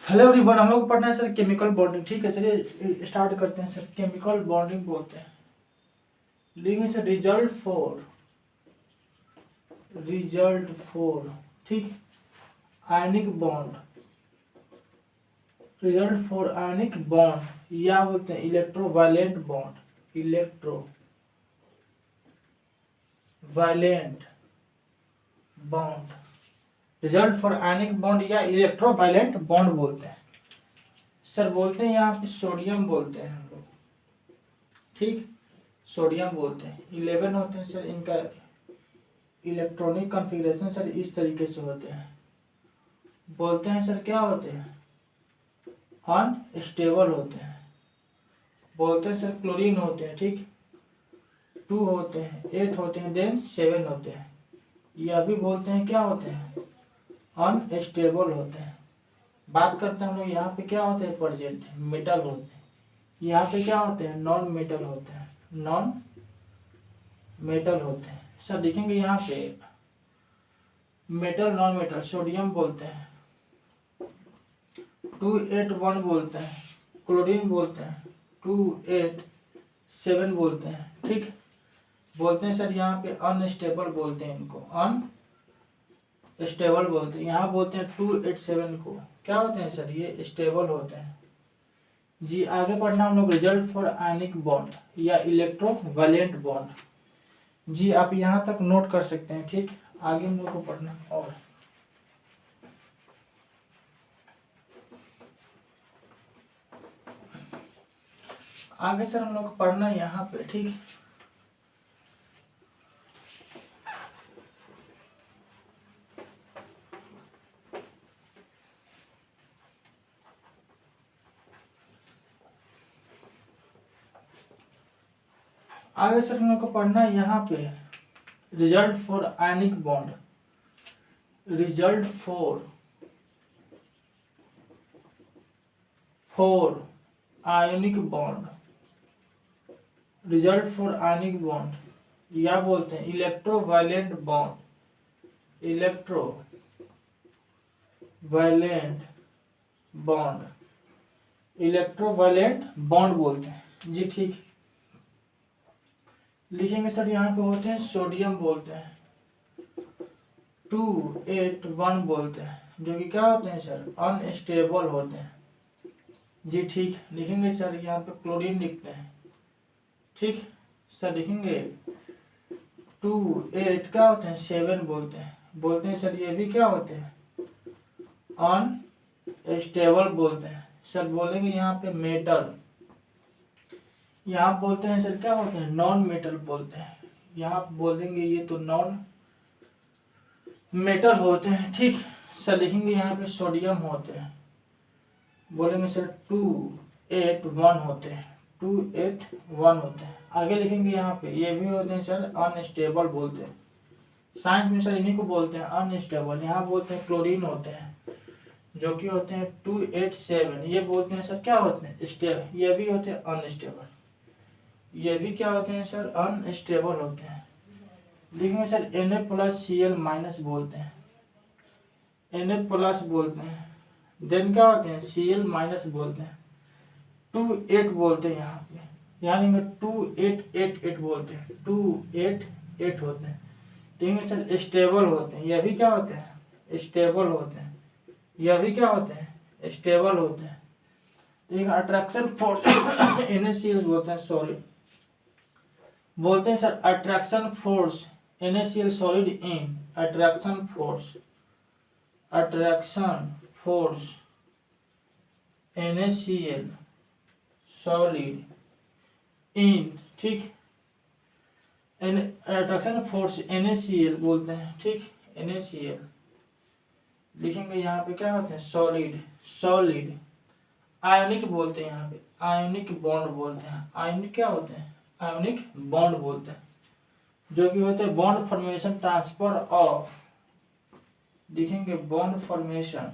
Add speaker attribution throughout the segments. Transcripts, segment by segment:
Speaker 1: Hello everyone, हम लोग को पढ़ना है सर केमिकल बॉन्डिंग। ठीक है, चलिए स्टार्ट करते हैं सर। केमिकल बॉन्डिंग बोलते हैं, लिखेंगे सर रिजल्ट फॉर ठीक, ionic bond, result for ionic bond या बोलते हैं electrovalent bond, electrovalent bond, result for ionic bond या इलेक्ट्रोवायलेंट बॉन्ड बोलते हैं सर। बोलते हैं यहाँ पे सोडियम बोलते हैं हम लोग, ठीक, सोडियम बोलते हैं। 11 होते हैं सर, इनका इलेक्ट्रॉनिक कॉन्फ़िगरेशन सर इस तरीके से होते हैं। बोलते हैं सर क्या होते हैं, अनस्टेबल होते हैं। बोलते हैं सर क्लोरीन होते हैं, ठीक, 2 होते हैं, 8 होते हैं, देन 7 होते हैं। यह भी बोलते हैं क्या होते हैं, अनस्टेबल होते हैं। बात करते हैं हम लोग यहाँ पे क्या होते हैं, प्रेजेंट मेटल होते हैं। यहाँ पे क्या होते हैं, नॉन मेटल होते हैं, नॉन मेटल होते हैं सर। देखेंगे यहाँ पे मेटल नॉन मेटल, सोडियम बोलते हैं 281 बोलते हैं, क्लोरीन बोलते हैं 287 बोलते हैं, ठीक। बोलते हैं सर यहाँ पे अनस्टेबल बोलते हैं, इनको अनस्टेबल बोलते हैं। यहाँ बोलते हैं 287 को क्या होते हैं सर, ये स्टेबल होते हैं जी। आगे पढ़ना हम लोग रिजल्ट फॉर आयनिक बॉन्ड या इलेक्ट्रोवायलेंट बॉन्ड जी। आप यहाँ तक नोट कर सकते हैं, ठीक। आगे हम लोग को पढ़ना और आगे सर हम लोग को पढ़ना है यहाँ पे, ठीक। आगे सर हम लोग को पढ़ना है यहाँ पे result for ionic bond, result for ionic bond, result for ionic bond या बोलते हैं electrovalent bond, electrovalent bond, electrovalent bond बोलते हैं जी, ठीक। लिखेंगे सर यहाँ पे होते हैं सोडियम बोलते हैं 281 बोलते हैं, जो कि क्या होते हैं सर, अनस्टेबल होते हैं जी, ठीक। लिखेंगे सर यहाँ पे क्लोरीन लिखते हैं, ठीक सर। लिखेंगे 28 क्या होते हैं, 7 बोलते हैं। बोलते हैं सर ये भी क्या होते हैं, अनस्टेबल बोलते हैं सर। बोलेंगे यहाँ पे मेटल, यहाँ बोलते हैं सर क्या होते हैं, नॉन मेटल बोलते हैं। यहाँ बोल देंगे ये तो नॉन मेटल होते हैं, ठीक सर। लिखेंगे यहाँ पे सोडियम होते हैं, बोलेंगे सर 281 होते हैं, 281 होते हैं। आगे लिखेंगे यहाँ पे ये भी होते हैं सर अनस्टेबल बोलते हैं। साइंस में सर इन्हीं को बोलते हैं अनस्टेबल। यहाँ बोलते हैं क्लोरीन होते हैं, जो कि होते हैं 287। ये बोलते हैं सर क्या होते हैं, स्टेबल। ये भी होते हैं अनस्टेबल, ये भी क्या होते हैं सर, अनस्टेबल होते हैं। लिखेंगे सर Na+Cl- बोलते हैं, Na+ बोलते हैं, देन क्या होते हैं Cl- बोलते हैं, 28 बोलते हैं यहाँ पे। यहाँ लिखेंगे 2888 बोलते हैं, 288 होते हैं। लिखेंगे सर स्टेबल होते हैं, यह भी क्या होते हैं, स्टेबल होते हैं। यह भी क्या होते हैं, स्टेबल होते हैं। देखिए अट्रैक्शन फोर्स NaCl बोलते हैं सॉलिड, बोलते हैं sir attraction force NaCl solid in, attraction force NaCl solid in, ठीक। अट्रैक्शन फोर्स NaCl बोलते हैं, ठीक, NaCl। लिखेंगे यहाँ पे क्या होते हैं, सॉलिड आयोनिक बोलते हैं, यहाँ पे आयोनिक बॉन्ड बोलते हैं। आयोनिक क्या होते हैं, आयोनिक बॉन्ड बोलते हैं, जो कि होते हैं बॉन्ड फॉर्मेशन ट्रांसफर ऑफ। लिखेंगे bond formation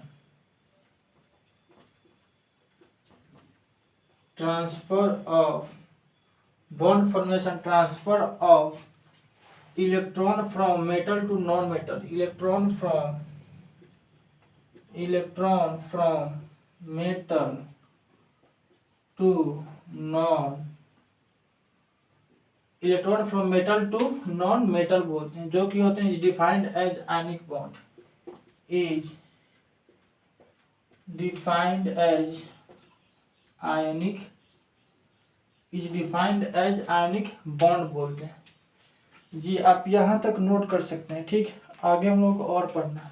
Speaker 1: transfer of electron from metal to non metal, electron from metal to non electron from metal to non metal बोलते हैं, जो कि होते हैं defined as ionic bond, is defined as ionic, is defined as ionic bond बोलते हैं। जी आप यहाँ तक नोट कर सकते हैं। ठीक, आगे हम लोग को और पढ़ना है।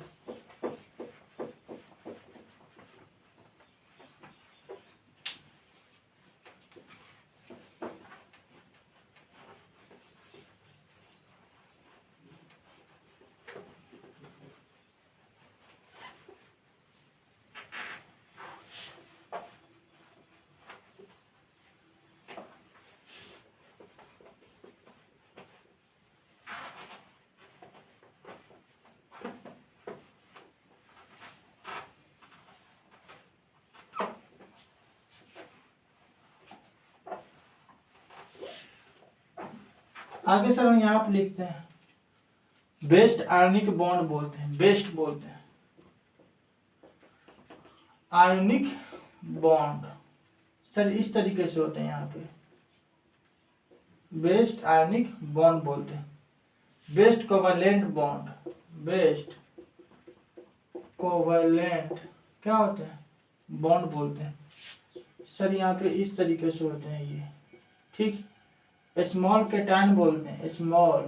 Speaker 1: आगे सर हम यहाँ पे लिखते हैं बेस्ट आयनिक बॉन्ड बोलते हैं, बेस्ट बोलते हैं आयनिक बॉन्ड। सर इस तरीके से होते हैं यहाँ पे, बेस्ट आयनिक बॉन्ड बोलते हैं, best covalent bond, best covalent क्या होते हैं बॉन्ड बोलते हैं। सर यहाँ पे इस तरीके से होते हैं ये। ठीक, स्मॉल कैटायन बोलते हैं, स्मॉल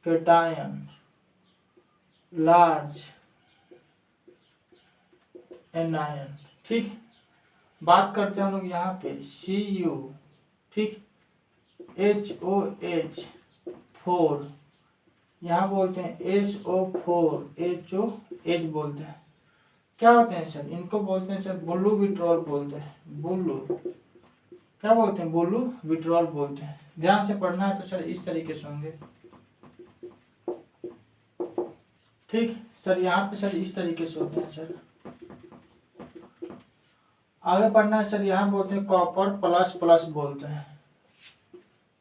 Speaker 1: कैटायन, लार्ज एनायन। ठीक, बात करते हैं हम लोग यहाँ पे Cu, ठीक, HOH4, यहाँ बोलते हैं SO4 HOH बोलते हैं। क्या होते हैं सर, इनको बोलते हैं सर ब्लू विट्रॉल बोलते हैं, ब्लू क्या बोलते हैं, ब्लू विट्रॉल बोलते हैं। ध्यान से पढ़ना है तो सर इस तरीके से होंगे। ठीक सर, यहाँ पे सर इस तरीके से होते हैं। सर आगे पढ़ना है सर, यहाँ बोलते हैं कॉपर प्लस प्लस बोलते हैं।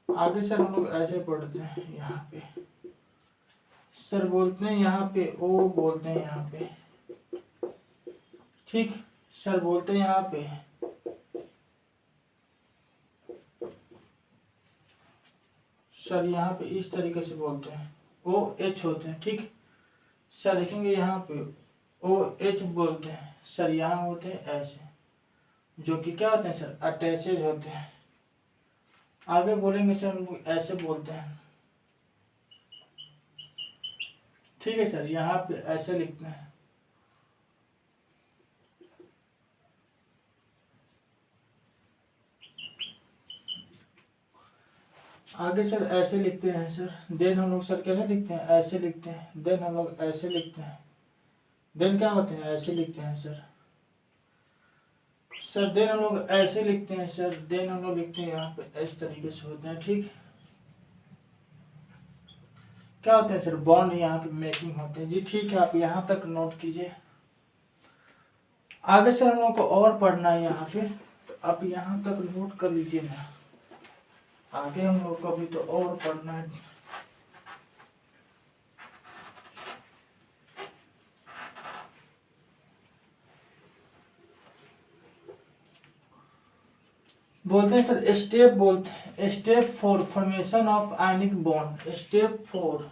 Speaker 1: आगे सर हम लोग ऐसे पढ़ते हैं, यहाँ पे सर बोलते हैं यहाँ पे O बोलते हैं यहाँ पे। ठीक सर, बोलते हैं यहाँ पे सर यहाँ पे इस तरीके से बोलते हैं OH होते हैं। ठीक सर, लिखेंगे यहाँ पे OH बोलते हैं। सर यहाँ होते हैं ऐसे, जो कि क्या होते हैं सर अटैचेज होते हैं। आगे बोलेंगे सर हम लोग ऐसे बोलते हैं। ठीक है सर, यहाँ पे ऐसे लिखते हैं। आगे सर ऐसे लिखते हैं सर, देन हम लोग सर कैसे लिखते हैं, ऐसे लिखते हैं, देन हम लोग ऐसे लिखते हैं, देन क्या होते हैं ऐसे लिखते हैं सर। सर देन हम लोग ऐसे लिखते हैं सर, देन हम लोग लिखते हैं यहाँ पे इस तरीके से होते हैं। ठीक, क्या होते हैं सर बॉन्ड यहाँ पे मेकिंग होते हैं। जी ठीक है, आप यहाँ तक नोट कीजिए। आगे सर हम लोग को और पढ़ना है यहाँ पे, तो आप यहाँ तक नोट कर लीजिए ना, आगे हम लोग को भी तो और पढ़ना है। बोलते हैं सर स्टेप, बोलते हैं step 4 formation of ionic bond, step 4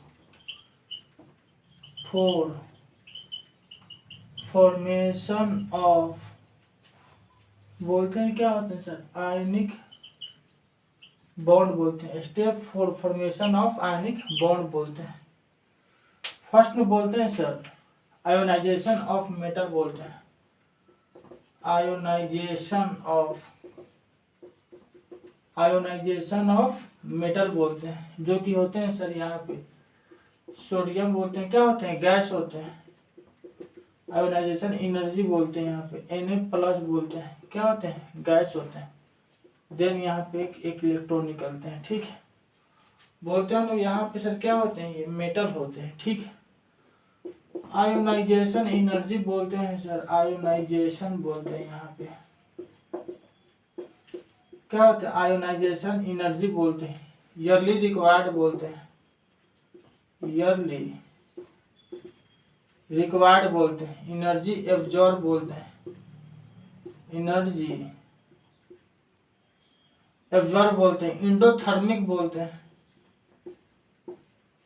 Speaker 1: formation of, बोलते हैं क्या होते हैं सर आयनिक बॉन्ड बोलते हैं, step 4 formation of ionic bond बोलते हैं। फर्स्ट में बोलते हैं सर आयोनाइजेशन ऑफ मेटल बोलते हैं, आयोनाइजेशन ऑफ मेटल बोलते हैं, जो कि होते हैं सर यहाँ पे सोडियम बोलते हैं, क्या होते हैं गैस होते हैं। आयोनाइजेशन एनर्जी बोलते हैं यहाँ पे Na+ बोलते हैं, क्या होते हैं गैस होते हैं। देन यहाँ पे एक इलेक्ट्रॉन निकलते हैं। ठीक है, बोलते हैं हम लोग यहाँ पे सर क्या होते हैं, ये मेटल होते हैं। ठीक, आयोनाइजेशन एनर्जी बोलते हैं सर, आयोनाइजेशन बोलते हैं यहाँ पे क्या होता है आयोनाइजेशन एनर्जी बोलते हैं। ईयरली रिक्वायर्ड बोलते हैं, ईयरली रिक्वायर्ड बोलते हैं। एनर्जी एब्जॉर्ब बोलते हैं, एनर्जी एब्जॉर्ब बोलते हैं, इंडोथर्मिक बोलते हैं,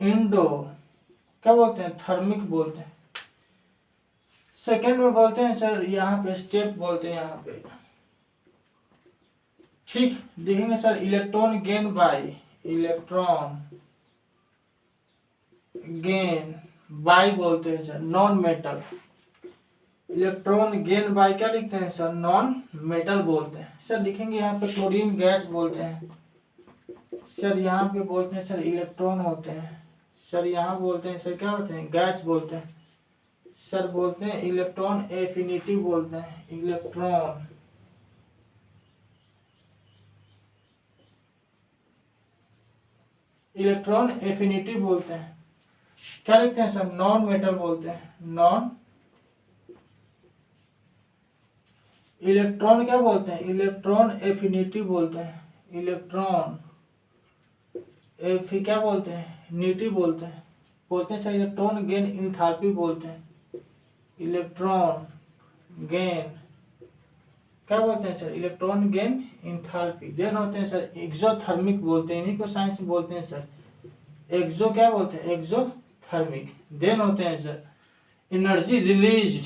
Speaker 1: इंडो क्या बोलते हैं, थर्मिक बोलते हैं। सेकेंड में बोलते हैं सर यहाँ पे स्टेप बोलते हैं यहाँ पे, ठीक। देखेंगे sir electron gain by, electron gain by बोलते हैं sir non metal, electron gain by क्या लिखते हैं सर, नॉन मेटल बोलते हैं। सर लिखेंगे यहाँ पे क्लोरीन गैस बोलते हैं सर, यहाँ पे बोलते हैं सर इलेक्ट्रॉन होते हैं सर, यहाँ बोलते हैं सर क्या होते हैं, गैस बोलते हैं सर, बोलते हैं इलेक्ट्रॉन एफिनिटी बोलते हैं, इलेक्ट्रॉन एफिनिटी बोलते हैं, क्या लिखते हैं सर, नॉन मेटल बोलते हैं, नॉन। इलेक्ट्रॉन क्या बोलते हैं, इलेक्ट्रॉन एफिनिटी बोलते हैं, इलेक्ट्रॉन क्या बोलते हैं, नीटी बोलते हैं, सर इलेक्ट्रॉन गेन इंथैल्पी बोलते हैं, इलेक्ट्रॉन गेन क्या बोलते हैं sir, electron gain enthalpy. Then होते हैं सर एक्सोथर्मिक बोलते हैं, इन्हीं को साइंस में बोलते हैं सर एक्सो क्या बोलते हैं, एक्सोथर्मिक। देन होते हैं सर एनर्जी रिलीज्ड,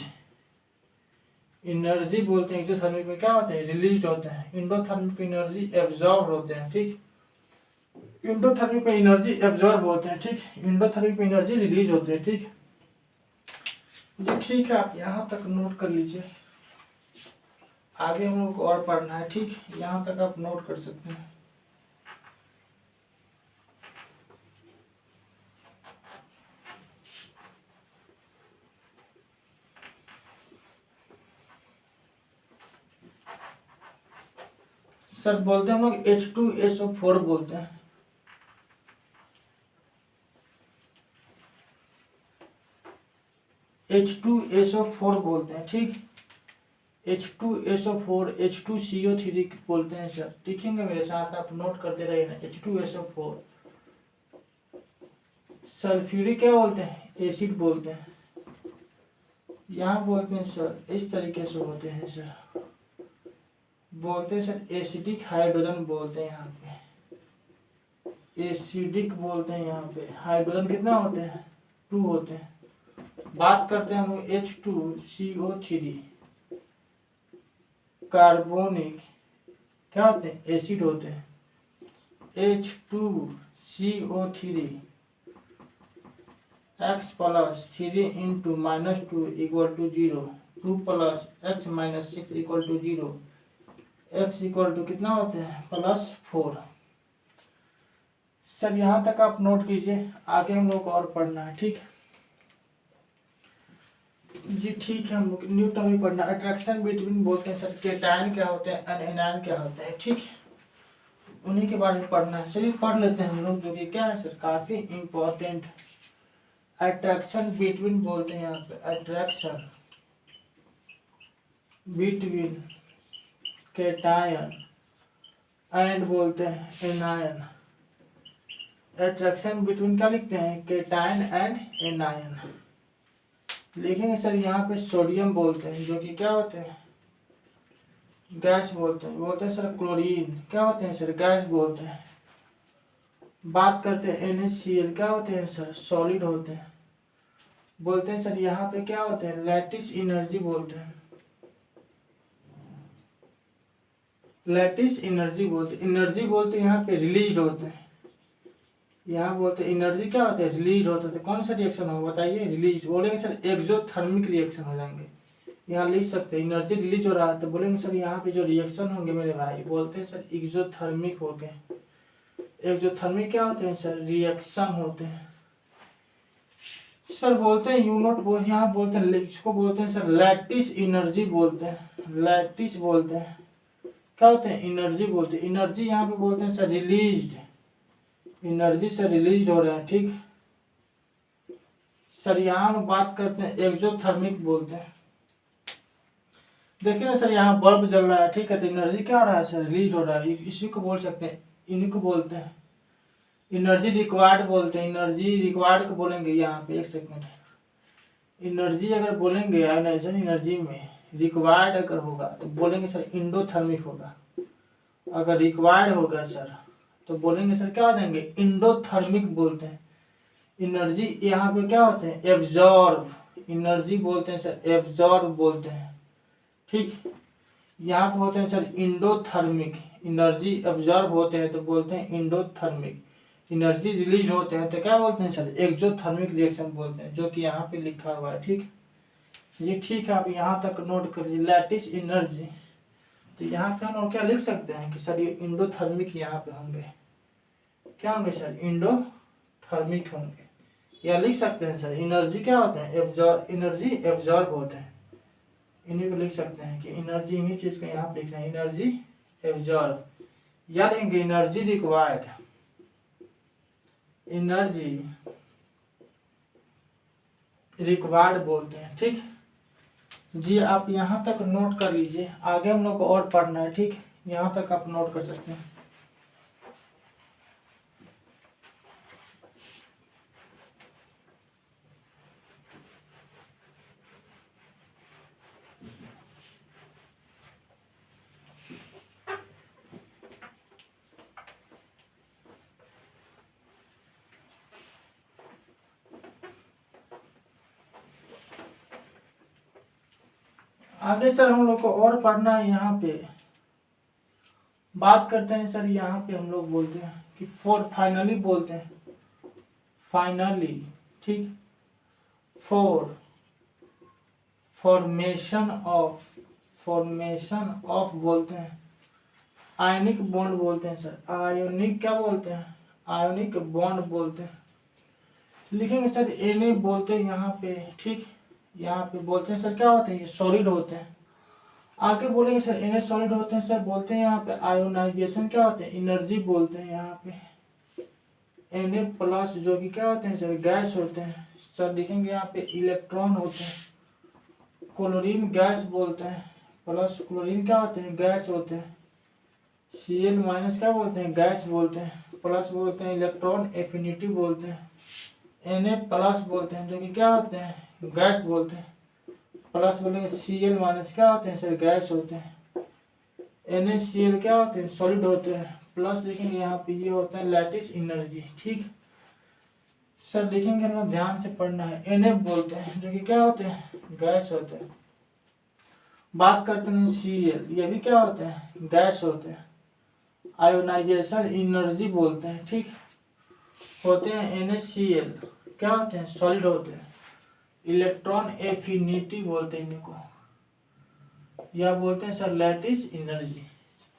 Speaker 1: एनर्जी बोलते हैं एक्सोथर्मिक में क्या होते हैं, रिलीज होते हैं। इंडोथर्मिक एनर्जी एब्जॉर्ब होते हैं, ठीक। इंडोथर्मिक में एनर्जी एब्जॉर्ब होते हैं, ठीक। इंडोथर्मिक में एनर्जी रिलीज होते हैं, ठीक जी। ठीक है, आप यहाँ तक नोट कर लीजिए, आगे हम लोग को और पढ़ना है, ठीक। यहाँ तक आप नोट कर सकते हैं। सर बोलते हैं हम लोग H2SO4 बोलते हैं, H2SO4 बोलते हैं, ठीक। H2SO4 H2CO3 बोलते हैं सर, लिखेंगे मेरे साथ, आप नोट करते रहिए ना। H2SO4 सल्फ्यूरिक क्या बोलते हैं, एसिड बोलते हैं। यहाँ बोलते हैं सर इस तरीके से होते हैं सर, बोलते हैं सर एसिडिक हाइड्रोजन बोलते हैं, यहाँ पे एसिडिक बोलते हैं। यहाँ पे हाइड्रोजन कितना होते हैं, 2 होते हैं। बात करते हैं हम लोग H2CO3 कार्बोनिक क्या होते हैं, एसिड होते हैं। H2CO3 x plus 3 into -2 equal to 0, 2 plus x minus 6 equal to 0, x equal to कितना होते हैं, +4। सर यहाँ तक आप नोट कीजिए, आगे हम लोग को और पढ़ना है, ठीक जी। ठीक है, हम लोग न्यू टॉपिक पढ़ना, अट्रैक्शन बिटवीन बोलते हैं सर केटायन क्या होते हैं, एनायन क्या होते हैं, ठीक। उन्हीं के बारे में पढ़ना है। चलिए पढ़ लेते हैं हम लोग, जो कि क्या है सर काफी इम्पोर्टेंट। अट्रैक्शन बिटवीन बोलते हैं यहाँ पे, अट्रैक्शन बिटवीन केटायन एंड बोलते हैं एनायन। अट्रैक्शन बिटवीन क्या लिखते हैं, केटायन एंड एनायन। लिखेंगे सर यहाँ पे सोडियम बोलते हैं, जो कि क्या होते हैं, गैस बोलते हैं सर क्लोरीन क्या होते हैं सर, गैस बोलते हैं। बात करते हैं NaCl क्या होते हैं सर, सॉलिड होते हैं। बोलते हैं सर यहाँ पे क्या होते हैं, लैटिस एनर्जी बोलते हैं, लैटिस एनर्जी बोलते हैं। एनर्जी बोलते हैं यहाँ पे रिलीज होते हैं, यहाँ बोलते हैं एनर्जी क्या होते हैं, रिलीज होते हैं। कौन सा रिएक्शन होगा बताइए, रिलीज। बोलेंगे सर एक्सोथर्मिक रिएक्शन हो जाएंगे, यहाँ लिख सकते हैं एनर्जी रिलीज हो रहा है तो बोलेंगे सर यहाँ पे जो रिएक्शन होंगे मेरे भाई, बोलते हैं सर एक्सोथर्मिक हो गए। एक्सोथर्मिक क्या होते हैं सर, रिएक्शन होते हैं। सर बोलते हैं यूनिट यहाँ बोलते हैं, इसको बोलते हैं सर लैटिस एनर्जी बोलते हैं, लैटिस बोलते हैं क्या होते हैं, एनर्जी बोलते हैं। एनर्जी यहाँ पे बोलते हैं सर रिलीज्ड, एनर्जी से रिलीज हो रहे हैं, ठीक। सर यहाँ हम बात करते हैं एक्सोथर्मिक बोलते हैं। देखिए ना सर यहाँ बल्ब जल रहा है, ठीक है, तो एनर्जी क्या हो रहा है सर, रिलीज हो रहा है। इसी को बोल सकते हैं, इन्हीं को बोलते हैं एनर्जी रिक्वायर्ड बोलते हैं। एनर्जी रिक्वायर्ड को बोलेंगे यहाँ पे, एक सेकंड, एनर्जी अगर बोलेंगे आयोनाइजेशन एनर्जी में रिक्वायर्ड अगर होगा तो बोलेंगे सर इंडोथर्मिक होगा। अगर रिक्वायर्ड होगा सर तो बोलेंगे सर क्या हो जाएंगे, इंडोथर्मिक बोलते हैं। एनर्जी यहाँ पे क्या होते हैं, एब्जॉर्ब, एनर्जी बोलते हैं सर एब्जॉर्ब बोलते हैं। ठीक, यहाँ पे होते हैं सर इंडोथर्मिक, एनर्जी एब्जॉर्ब होते हैं तो बोलते हैं इंडोथर्मिक। एनर्जी रिलीज होते हैं तो क्या बोलते हैं सर, एक्सोथर्मिक रिएक्शन बोलते हैं, जो कि यहाँ पे लिखा हुआ है। ठीक, ये ठीक है, आप यहाँ तक नोट करिए। लैटिस एनर्जी, तो यहाँ पे हम लोग क्या लिख सकते हैं कि सर ये इंडोथर्मिक यहाँ पे होंगे, क्या होंगे सर, इंडोथर्मिक होंगे। या लिख सकते हैं सर एनर्जी क्या होते हैं, एब्जॉर्ब, एनर्जी एब्जॉर्ब होते हैं। इन्हीं को लिख सकते हैं कि एनर्जी, इन्हीं चीज को यहाँ पे लिखना है, एनर्जी एब्जॉर्ब। या लेंगे एनर्जी रिक्वायर्ड, एनर्जी रिक्वायर्ड बोलते हैं। ठीक जी, आप यहाँ तक नोट कर लीजिए, आगे हम लोग को और पढ़ना है। ठीक, यहाँ तक आप नोट कर सकते हैं। आगे सर हम लोग को और पढ़ना है। यहाँ पे बात करते हैं सर, यहाँ पे हम लोग बोलते हैं कि फॉर फाइनली बोलते हैं, फाइनली। ठीक, for formation of, formation of बोलते हैं, आयनिक बॉन्ड बोलते हैं सर, आयोनिक क्या बोलते हैं, आयोनिक बॉन्ड बोलते हैं। लिखेंगे सर एने बोलते हैं यहाँ पे। ठीक, यहाँ पे बोलते हैं सर क्या होते हैं, ये सॉलिड होते हैं। आगे बोलेंगे सर एने सॉलिड होते हैं सर, बोलते हैं यहाँ पे आयोनाइजेशन क्या होते हैं, एनर्जी बोलते हैं। यहाँ पे एने प्लस जो कि क्या होते हैं सर, गैस होते हैं सर। लिखेंगे यहाँ पे इलेक्ट्रॉन होते हैं, क्लोरीन गैस बोलते हैं, प्लस क्लोरीन क्या होते हैं, गैस होते हैं। Cl माइनस क्या बोलते हैं, गैस बोलते हैं, प्लस बोलते हैं इलेक्ट्रॉन एफिनिटी बोलते हैं। Na प्लस बोलते हैं जो कि क्या होते हैं, गैस बोलते हैं, प्लस बोलेंगे Cl माइनस क्या होते हैं सर, गैस होते हैं। NaCl क्या होते हैं, सॉलिड होते हैं। प्लस लिखेंगे यहाँ पे ये होता है लैटिस एनर्जी। ठीक सर, लिखेंगे ना, ध्यान से पढ़ना है। Na बोलते हैं जो कि क्या होते हैं, गैस होते हैं। बात करते हैं Cl, ये भी क्या होते हैं, गैस होते हैं। आयोनाइजेशन एनर्जी बोलते हैं। ठीक, होते हैं NaCl क्या होते हैं, सॉलिड होते हैं। इलेक्ट्रॉन एफिनिटी बोलते हैं इनको, या बोलते हैं सर लैटिस एनर्जी।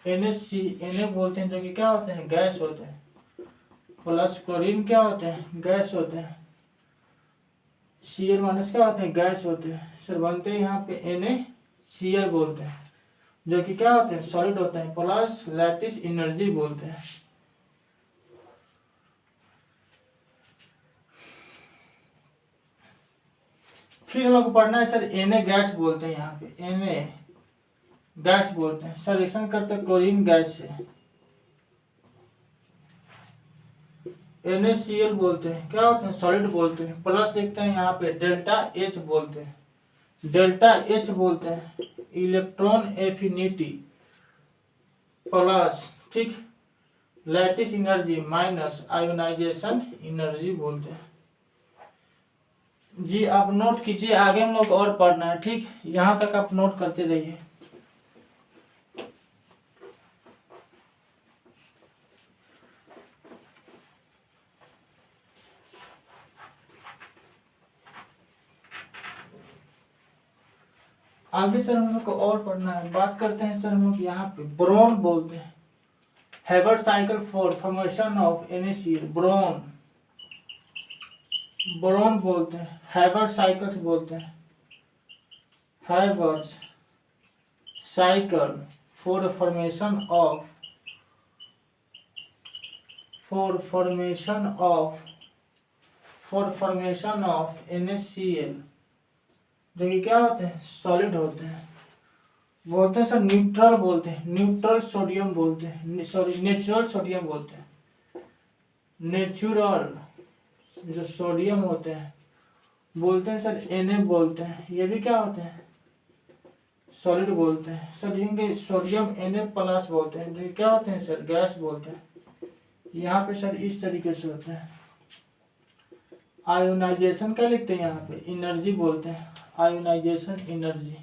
Speaker 1: Na बोलते हैं जो कि क्या होते हैं, गैस होते हैं। प्लस क्लोरीन क्या होते हैं, गैस होते हैं। Cl माइनस क्या होते हैं, गैस होते हैं सर। बनते हैं यहाँ पे NaCl बोलते हैं जो कि क्या होते हैं, सॉलिड होते हैं, प्लस लैटिस एनर्जी बोलते हैं। फिर हम लोग को पढ़ना है सर Na गैस बोलते हैं। यहाँ पे Na गैस बोलते हैं सर, रिएक्शन करते हैं क्लोरीन गैस से। NaCl बोलते हैं क्या होते हैं, सॉलिड बोलते हैं। प्लस लिखते हैं यहाँ पे डेल्टा H बोलते हैं, डेल्टा H बोलते हैं इलेक्ट्रॉन एफिनिटी, प्लस ठीक lattice energy minus ionisation energy बोलते हैं। जी आप नोट कीजिए, आगे हम लोग और पढ़ना है। ठीक, यहाँ तक आप नोट करते रहिए। आगे सर हम लोग को और पढ़ना है। बात करते हैं सर हम लोग यहाँ पे ब्रोन बोलते हैं, हैवर्ट cycle for formation of NaCl, Born, Born बोलते हैं। हैवर्ट साइकिल्स बोलते हैं, हैवर्ट cycle for formation of, for formation of, for formation of NaCl जो कि क्या होते हैं, सॉलिड होते हैं। बोलते हैं सर न्यूट्रल बोलते हैं, न्यूट्रल सोडियम बोलते हैं, सॉरी नेचुरल सोडियम बोलते हैं। नेचुरल जो सोडियम होते हैं बोलते हैं सर Na बोलते हैं। ये भी क्या होते हैं, सॉलिड बोलते हैं। सर लिखेंगे सोडियम Na+ बोलते हैं, जो क्या होते हैं सर गैस बोलते हैं। यहाँ पे सर इस तरीके से होते हैं। आयोनाइजेशन क्या लिखते हैं यहाँ पे एनर्जी बोलते हैं, आयोनाइजेशन एनर्जी।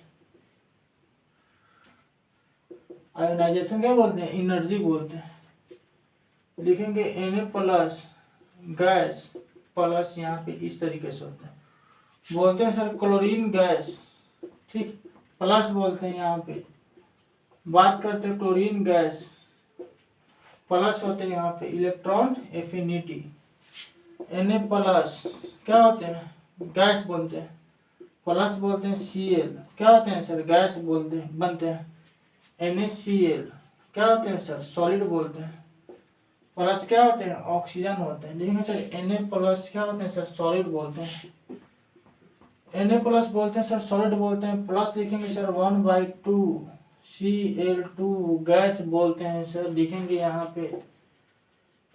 Speaker 1: आयोनाइजेशन क्या बोलते हैं एनर्जी बोलते हैं। लिखेंगे Na+ गैस प्लस यहाँ पे इस तरीके से होता है। बोलते हैं सर क्लोरीन गैस, ठीक, प्लस बोलते हैं यहाँ पे। बात करते हैं क्लोरीन गैस प्लस होते हैं यहाँ पे इलेक्ट्रॉन एफिनिटी। Na+ क्या होते हैं गैस बोलते हैं, प्लस बोलते हैं Cl क्या होते हैं सर गैस बोलते हैं बनते हैं। NaCl क्या होते हैं सर सॉलिड बोलते हैं, प्लस क्या होते हैं ऑक्सीजन होते हैं। लेकिन सर Na+ क्या होते हैं सर सॉलिड बोलते हैं। Na+ बोलते हैं सर सॉलिड बोलते हैं। प्लस लिखेंगे सर 1/2 Cl2 गैस बोलते हैं सर। लिखेंगे यहाँ पे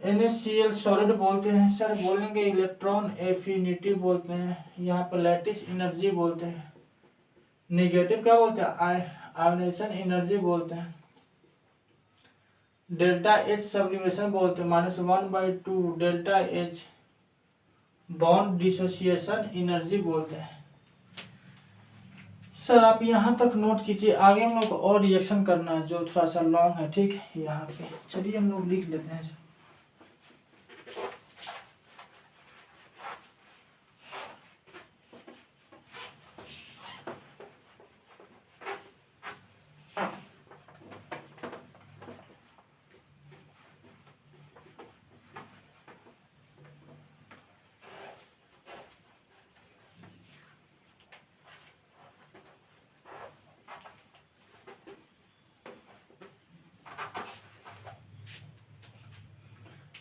Speaker 1: NaCl सॉलिड बोलते हैं सर। बोलेंगे इलेक्ट्रॉन एफिनिटी बोलते हैं, यहाँ पर लैटिस एनर्जी बोलते हैं। नेगेटिव क्या बोलते हैं आयोनाइजेशन एनर्जी बोलते हैं। ΔH सब्लिमेशन बोलते हैं, -1/2 ΔH बॉन्ड डिसोसिएशन एनर्जी बोलते हैं। सर आप यहाँ तक नोट कीजिए, आगे हम लोग और रिएक्शन करना है जो थोड़ा सा लॉन्ग है, ठीक। यहाँ पे चलिए हम लोग लिख लेते हैं सर।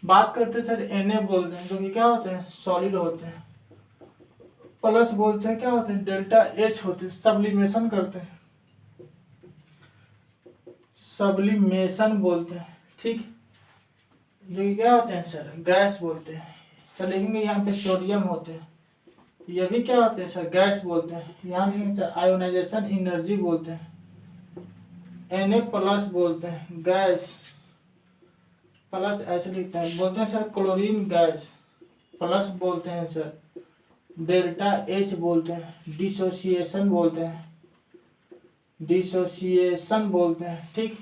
Speaker 1: बात करते हैं सर Na बोलते हैं जो कि क्या होते हैं सॉलिड होते हैं। प्लस बोलते हैं क्या होते हैं ΔH होते हैं, सब्लिमेशन करते हैं, सब्लिमेशन बोलते हैं, ठीक। जो कि क्या होते हैं सर गैस बोलते हैं। सर लिखेंगे यहाँ पे सोडियम होते हैं, ये भी क्या होते हैं सर गैस बोलते हैं। यहाँ लिखेंगे सर आयोनाइजेशन एनर्जी बोलते हैं। Na+ बोलते हैं गैस प्लस ऐसे लिखते हैं। बोलते हैं सर क्लोरीन गैस प्लस बोलते हैं सर ΔH बोलते हैं। डिसोसिएशन बोलते हैं, डिसोसिएशन बोलते हैं, ठीक।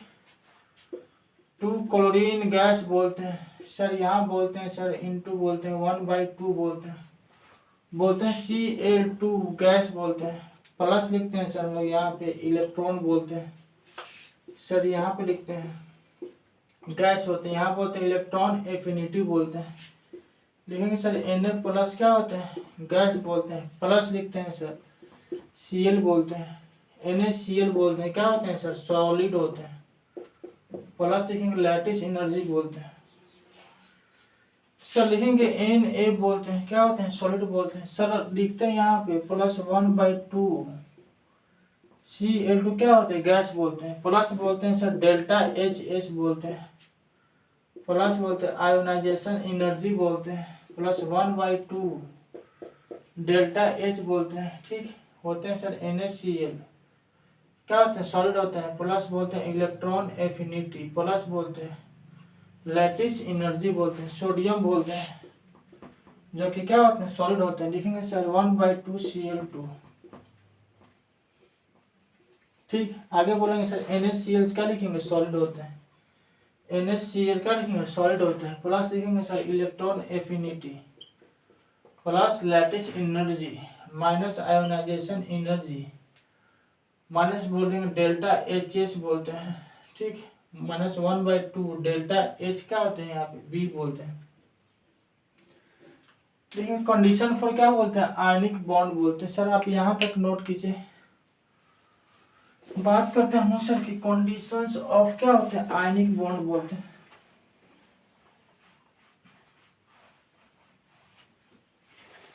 Speaker 1: 2 क्लोरीन गैस बोलते हैं सर। यहाँ बोलते हैं सर इनटू बोलते हैं 1/2 बोलते हैं। बोलते हैं Cl2 गैस बोलते हैं। प्लस लिखते हैं सर हम लोग यहाँ पे इलेक्ट्रॉन बोलते हैं सर। यहाँ पे लिखते हैं गैस होते हैं, यहाँ बोलते हैं इलेक्ट्रॉन एफिनिटी बोलते हैं। लिखेंगे सर Na+ क्या होते हैं गैस बोलते हैं। प्लस लिखते हैं सर Cl बोलते हैं, NaCl बोलते हैं क्या होते हैं सर सॉलिड होते हैं। प्लस लिखेंगे लैटिस एनर्जी बोलते हैं सर। लिखेंगे Na बोलते हैं क्या होते हैं सॉलिड बोलते हैं सर। लिखते हैं यहाँ पे +1/2 Cl2 क्या होते हैं गैस बोलते हैं। प्लस बोलते हैं सर ΔHH बोलते हैं। प्लस बोलते हैं आयोनाइजेशन एनर्जी बोलते हैं, प्लस 1/2 ΔH बोलते हैं, ठीक। होते हैं सर NaCl क्या होते हैं सॉलिड होते हैं। प्लस बोलते हैं इलेक्ट्रॉन एफिनिटी, प्लस बोलते हैं लैटिस एनर्जी बोलते हैं। सोडियम बोलते हैं जो कि क्या होते हैं सॉलिड होते हैं। लिखेंगे सर 1/2 Cl2, ठीक। आगे बोलेंगे सर NaCl क्या लिखेंगे सॉलिड होते हैं। NaCl क्या लिखेंगे सॉलिड होते हैं। प्लस लिखेंगे sir electron affinity plus lattice energy minus ionisation energy minus बोलेंगे ΔHS बोलते हैं, ठीक। -1/2 ΔH क्या होते हैं यहाँ पे B बोलते हैं। देखिए कंडीशन फॉर क्या बोलते हैं आयनिक बॉन्ड बोलते हैं सर। आप यहाँ तक नोट कीजिए। बात करते हैं सर की कंडीशंस ऑफ क्या होते हैं आयनिक बॉन्ड बोलते हैं।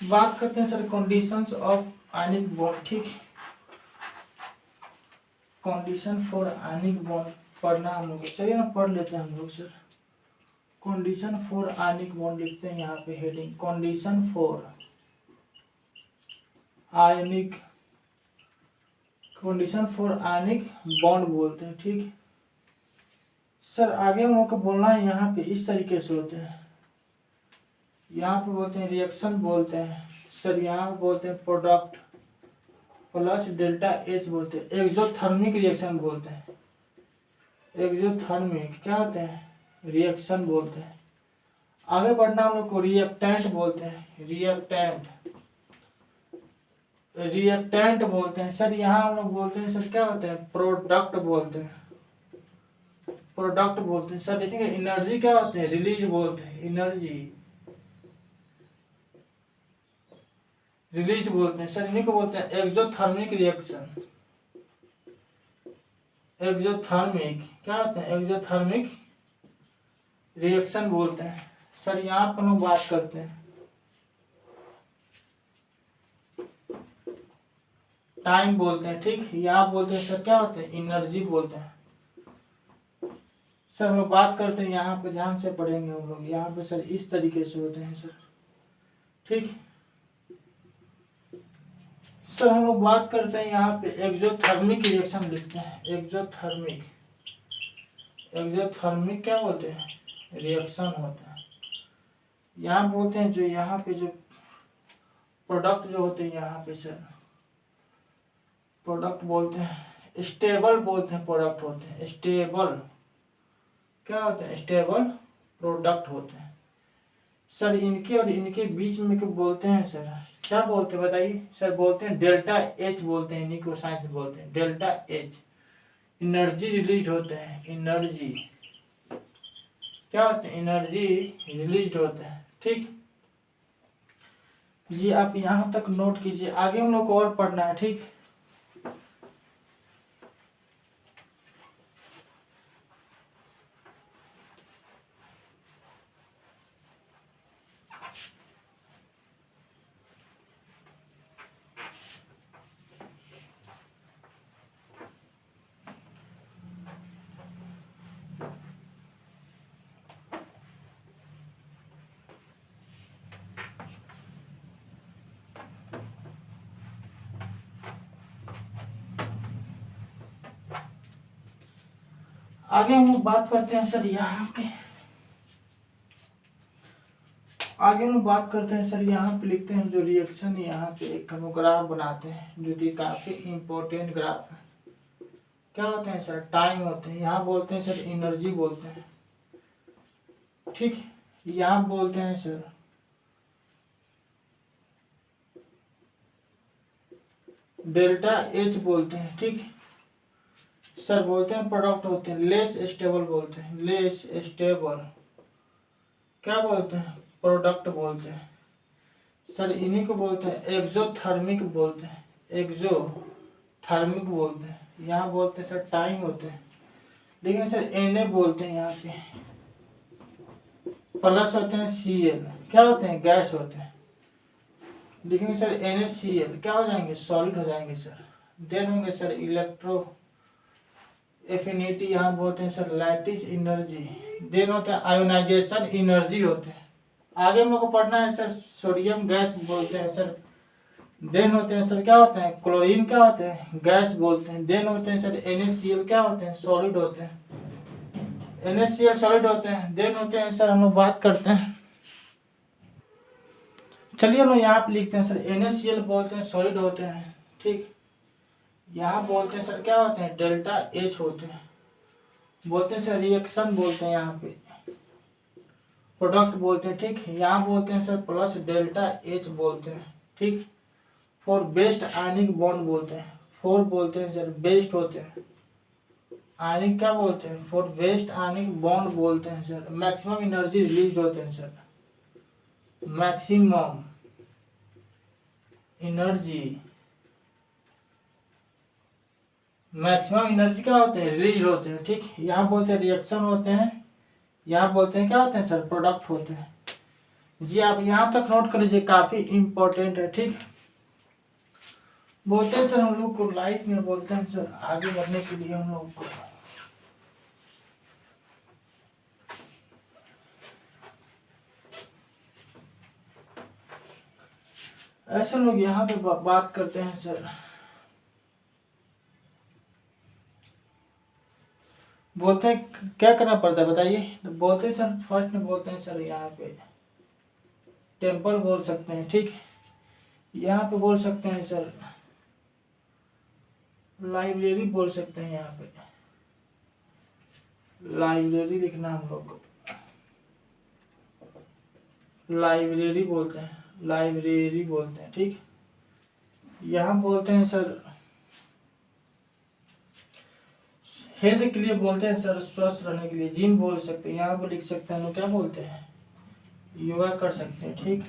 Speaker 1: बात करते हैं sir conditions of ionic bond, ठीक। कंडीशन फॉर आयनिक बॉन्ड पढ़ना हम लोग, चलिए ना पढ़ लेते हैं हम लोग sir. Condition for ionic bond लिखते हैं यहाँ पे heading condition for ionic condition for ionic bond बोलते हैं। ठीक सर, आगे हम लोग को बोलना है यहाँ पे इस तरीके से होते हैं। यहाँ पे बोलते हैं रिएक्शन बोलते हैं सर, यहाँ बोलते हैं प्रोडक्ट प्लस डेल्टा एच बोलते हैं। एक्सोथर्मिक रिएक्शन बोलते हैं। एक्सोथर्मिक क्या होते हैं? रिएक्शन बोलते हैं। आगे बढ़ना हम लोग को रिएक्टेंट बोलते हैं। रिएक्टेंट बोलते हैं सर, यहाँ हम लोग बोलते हैं सर क्या होते हैं? प्रोडक्ट बोलते हैं। प्रोडक्ट बोलते हैं सर। देखेंगे एनर्जी क्या होते हैं? रिलीज बोलते हैं। एनर्जी रिलीज बोलते हैं सर, इन्हीं को बोलते हैं एक्सोथर्मिक रिएक्शन। एक्सोथर्मिक क्या होते हैं? एक्सोथर्मिक रिएक्शन बोलते हैं सर। यहाँ पर हम बात करते हैं टाइम बोलते हैं। ठीक, यहाँ बोलते हैं सर क्या होते हैं? एनर्जी बोलते हैं सर। हम लोग बात करते हैं यहाँ पे, ध्यान से पढ़ेंगे हम लोग। यहाँ पे सर इस तरीके से होते हैं सर। ठीक सर, हम लोग बात करते हैं यहाँ पे एक्सोथर्मिक रिएक्शन लिखते हैं। एक्सोथर्मिक क्या बोलते हैं? रिएक्शन होता है। यहाँ बोलते हैं जो यहाँ पे जो प्रोडक्ट जो होते हैं यहाँ पे सर प्रोडक्ट बोलते हैं। स्टेबल बोलते हैं प्रोडक्ट होते हैं। स्टेबल क्या होते हैं? स्टेबल प्रोडक्ट होते हैं सर। इनके और इनके बीच में क्या बोलते हैं सर? क्या बोलते हैं बताइए सर? बोलते हैं डेल्टा एच बोलते हैं। इन्हीं को साइंस बोलते हैं डेल्टा एच। एनर्जी रिलीज होते हैं। एनर्जी क्या होते हैं? एनर्जी रिलीज होते हैं। ठीक जी, आप यहाँ तक नोट कीजिए, आगे हम लोग को और पढ़ना है। ठीक आगे हम लोग बात करते हैं सर यहाँ पे। आगे हम बात करते हैं सर, यहाँ पे लिखते हैं जो रिएक्शन यहाँ पे एक ग्राफ बनाते हैं जो कि काफी इम्पोर्टेंट ग्राफ है। क्या होते हैं सर? टाइम होते हैं। यहाँ बोलते हैं सर एनर्जी बोलते हैं। ठीक, यहाँ बोलते हैं सर डेल्टा एच बोलते हैं। ठीक सर, बोलते हैं प्रोडक्ट होते हैं। लेस स्टेबल बोलते हैं। लेस स्टेबल क्या बोलते हैं? प्रोडक्ट बोलते हैं सर। इन्हीं को बोलते हैं एक्सोथर्मिक बोलते हैं। एक्सोथर्मिक बोलते हैं। यहाँ बोलते हैं सर टाइम होते हैं। लेकिन सर Na बोलते हैं यहाँ पे। प्लस होते हैं Cl क्या होते हैं? गैस होते हैं। लिखेंगे सर NaCl क्या हो जाएंगे? सॉलिड हो जाएंगे सर। देन होंगे सर इलेक्ट्रो एफिनिटी, यहाँ बोलते हैं सर लैटिस एनर्जी। देन होता है आयोनाइजेशन एनर्जी होते हैं। आगे हम लोग को पढ़ना है सर सोडियम गैस बोलते हैं सर। देन होते हैं सर क्या होते हैं? क्लोरीन क्या होते हैं? गैस बोलते हैं। देन होते हैं सर NaCl क्या होते हैं? सॉलिड होते हैं। NaCl सॉलिड होते हैं। देन होते हैं सर, हम लोग बात करते हैं, चलिए हम लोग यहाँ पे लिखते हैं सर NaCl बोलते हैं सॉलिड होते हैं। ठीक, यहाँ बोलते हैं सर क्या होते हैं? डेल्टा एच होते हैं। बोलते हैं सर रिएक्शन बोलते हैं। यहाँ पे प्रोडक्ट बोलते हैं। ठीक, यहाँ बोलते हैं सर प्लस डेल्टा एच बोलते हैं। ठीक, फॉर बेस्ट आयनिक बॉन्ड बोलते हैं। फोर बोलते हैं सर बेस्ट होते हैं। आयनिक क्या बोलते हैं? फॉर बेस्ट आयनिक बॉन्ड बोलते हैं सर। मैक्सिमम एनर्जी रिलीज होते हैं सर। मैक्सिमम एनर्जी क्या होते हैं? रिलीज होते हैं। ठीक, यहाँ बोलते हैं रिएक्शन होते हैं। यहाँ बोलते हैं क्या होते हैं सर? प्रोडक्ट होते हैं। जी, आप यहाँ तक नोट कर लीजिए, काफी इंपॉर्टेंट है। ठीक, बोलते हैं सर हम लोग को लाइफ में बोलते हैं सर आगे बढ़ने के लिए हम लोग को ऐसे लोग यहाँ पे बात करते हैं सर बोलते हैं क्या करना पड़ता है बताइए। तो बोलते हैं सर फर्स्ट में बोलते हैं सर यहाँ पे टेम्पल बोल सकते हैं, ठीक। यहाँ पे बोल सकते हैं सर लाइब्रेरी बोल सकते हैं, यहाँ पे लाइब्रेरी लिखना हम लोग को, लाइब्रेरी बोलते हैं, लाइब्रेरी बोलते हैं, ठीक। यहाँ बोलते हैं सर हेल्थ के लिए बोलते हैं सर, स्वस्थ रहने के लिए जिम बोल सकते हैं, यहाँ पे लिख सकते हैं लोग क्या बोलते हैं योगा कर सकते हैं, ठीक।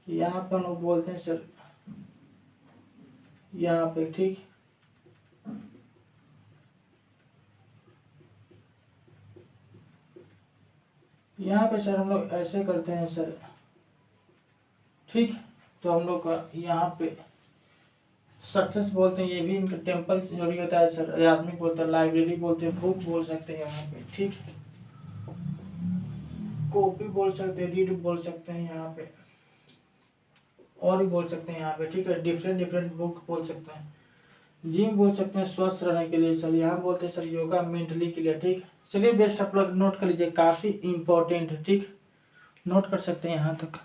Speaker 1: यहाँ पर लोग बोलते हैं सर यहाँ पे, ठीक। यहाँ पे सर हम लोग ऐसे करते हैं सर, ठीक। तो हम लोग का यहाँ पे सक्सेस बोलते हैं, ये भी इनका टेम्पल जरूरी होता है सर, आदमी बोलते हैं, लाइब्रेरी बोलते हैं, बुक बोल सकते हैं यहाँ पे, ठीक। कॉपी बोल सकते हैं, रीड बोल सकते हैं यहाँ पे, और भी बोल सकते हैं यहाँ पे, ठीक है। डिफरेंट डिफरेंट बुक बोल सकते हैं, जिम बोल सकते हैं स्वस्थ रहने के लिए सर, यहाँ बोलते हैं सर योगा मेंटली के लिए, ठीक। चलिए बेस्ट आप लोग नोट कर लीजिए, काफ़ी इंपॉर्टेंट है, ठीक। नोट कर सकते हैं यहाँ तक।